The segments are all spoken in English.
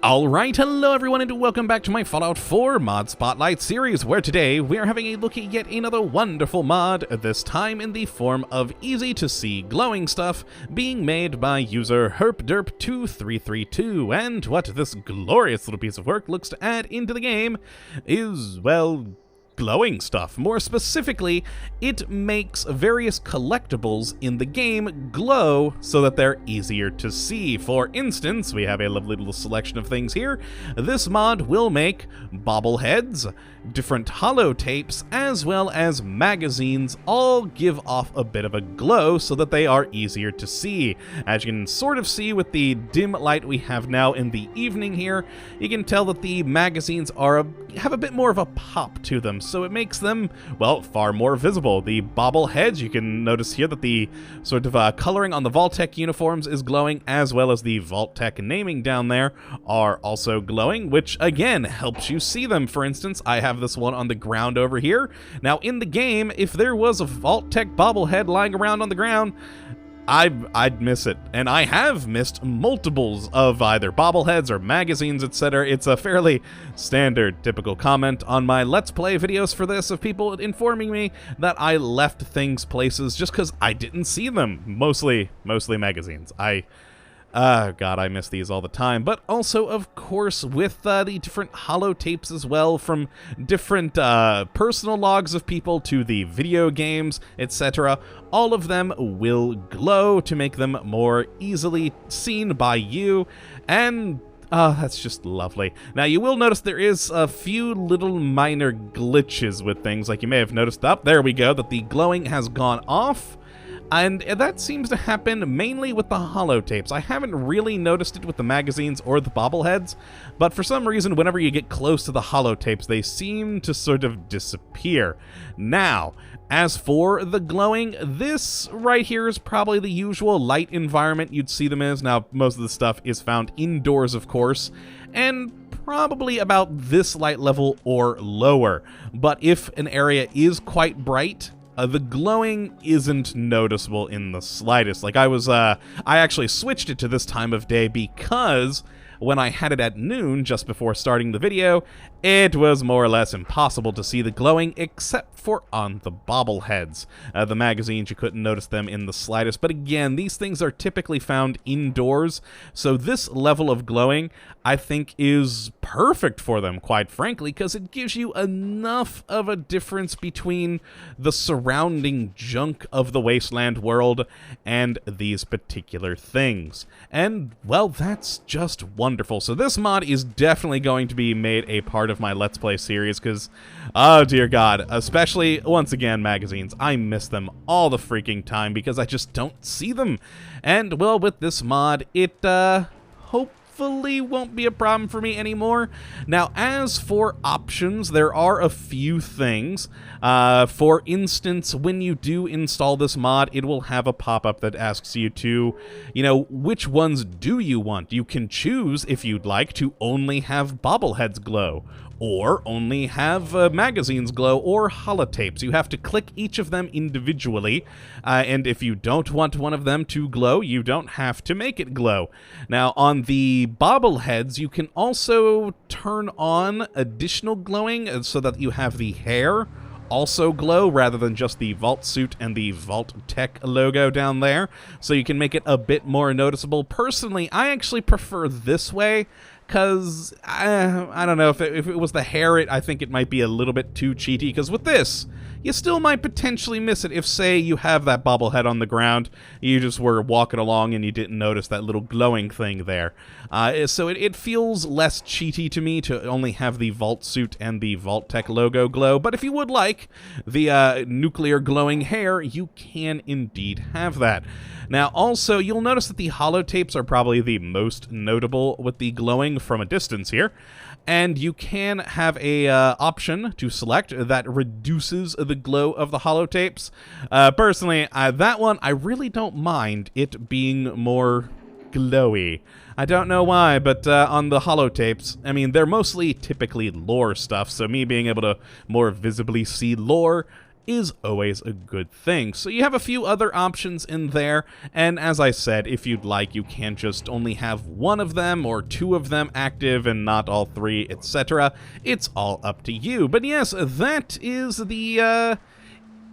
Alright, hello everyone and welcome back to my Fallout 4 Mod Spotlight series, where today we are having a look at yet another wonderful mod, this time in the form of easy-to-see glowing stuff being made by user herpderp2332, and what this glorious little piece of work looks to add into the game is, well, glowing stuff. More specifically, it makes various collectibles in the game glow so that they're easier to see. For instance, we have a lovely little selection of things here. This mod will make Bobble Heads, different Holotapes, as well as magazines all give off a bit of a glow so that they are easier to see. As you can sort of see with the dim light we have now in the evening here, you can tell that the magazines have a bit more of a pop to them, so it makes them, well, far more visible. The Bobble Heads, you can notice here that the sort of coloring on the Vault-Tec uniforms is glowing, as well as the Vault-Tec naming down there are also glowing, which again helps you see them. For instance, I have this one on the ground over here. Now in the game, if there was a Vault-Tec bobblehead lying around on the ground, I'd miss it, and I have missed multiples of either bobbleheads or magazines, etc. It's a fairly standard, typical comment on my Let's Play videos for this, of people informing me that I left things places just because I didn't see them. Mostly magazines. God, I miss these all the time. But also, of course, with the different holotapes as well, from different personal logs of people to the video games, etc. All of them will glow to make them more easily seen by you, and that's just lovely. Now, you will notice there is a few little minor glitches with things, like you may have noticed up. There we go, that the glowing has gone off. And that seems to happen mainly with the holotapes. I haven't really noticed it with the magazines or the bobbleheads, but for some reason, whenever you get close to the holotapes, they seem to sort of disappear. Now, as for the glowing, this right here is probably the usual light environment you'd see them as. Now, most of the stuff is found indoors, of course, and probably about this light level or lower. But if an area is quite bright, the glowing isn't noticeable in the slightest. Like I actually switched it to this time of day because when I had it at noon, just before starting the video, it was more or less impossible to see the glowing except for on the bobbleheads. The magazines, you couldn't notice them in the slightest, but again, these things are typically found indoors, so this level of glowing, I think, is perfect for them, quite frankly, because it gives you enough of a difference between the surrounding junk of the wasteland world and these particular things. And, well, that's just wonderful. So this mod is definitely going to be made a part of my Let's Play series, because, oh dear God, especially, once again, magazines. I miss them all the freaking time because I just don't see them. And, well, with this mod, it, hopefully won't be a problem for me anymore. Now, as for options, there are a few things. For instance, when you do install this mod, it will have a pop-up that asks you to, which ones do you want? You can choose, if you'd like, to only have bobbleheads glow, or only have magazines glow, or holotapes. You have to click each of them individually, and if you don't want one of them to glow, you don't have to make it glow. Now, on the bobbleheads, you can also turn on additional glowing so that you have the hair also glow rather than just the Vault suit and the Vault-Tec logo down there, so you can make it a bit more noticeable. Personally, I actually prefer this way, because, I don't know, if it was the hair, I think it might be a little bit too cheaty, because with this, you still might potentially miss it if, say, you have that bobblehead on the ground, you just were walking along and you didn't notice that little glowing thing there. So it feels less cheaty to me to only have the Vault suit and the Vault-Tec logo glow, but if you would like the nuclear glowing hair, you can indeed have that. Now, also, you'll notice that the holotapes are probably the most notable with the glowing from a distance here, and you can have a option to select that reduces the glow of the holotapes. Personally, that one, I really don't mind it being more glowy. I don't know why, but on the holotapes, I mean, they're mostly typically lore stuff, so me being able to more visibly see lore is always a good thing. So you have a few other options in there, and as I said, if you'd like, you can just only have one of them or two of them active and not all three, etc. It's all up to you. But yes, that is the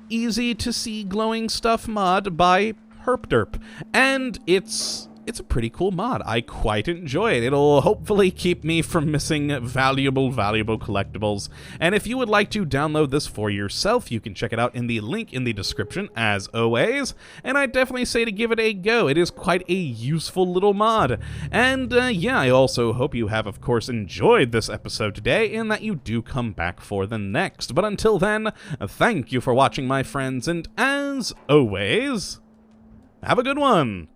easy to see glowing stuff mod by Herpderp, and it's a pretty cool mod. I quite enjoy it. It'll hopefully keep me from missing valuable collectibles. And if you would like to download this for yourself, you can check it out in the link in the description, as always. And I definitely say to give it a go. It is quite a useful little mod. And yeah, I also hope you have, of course, enjoyed this episode today, and that you do come back for the next. But until then, thank you for watching, my friends, and as always, have a good one.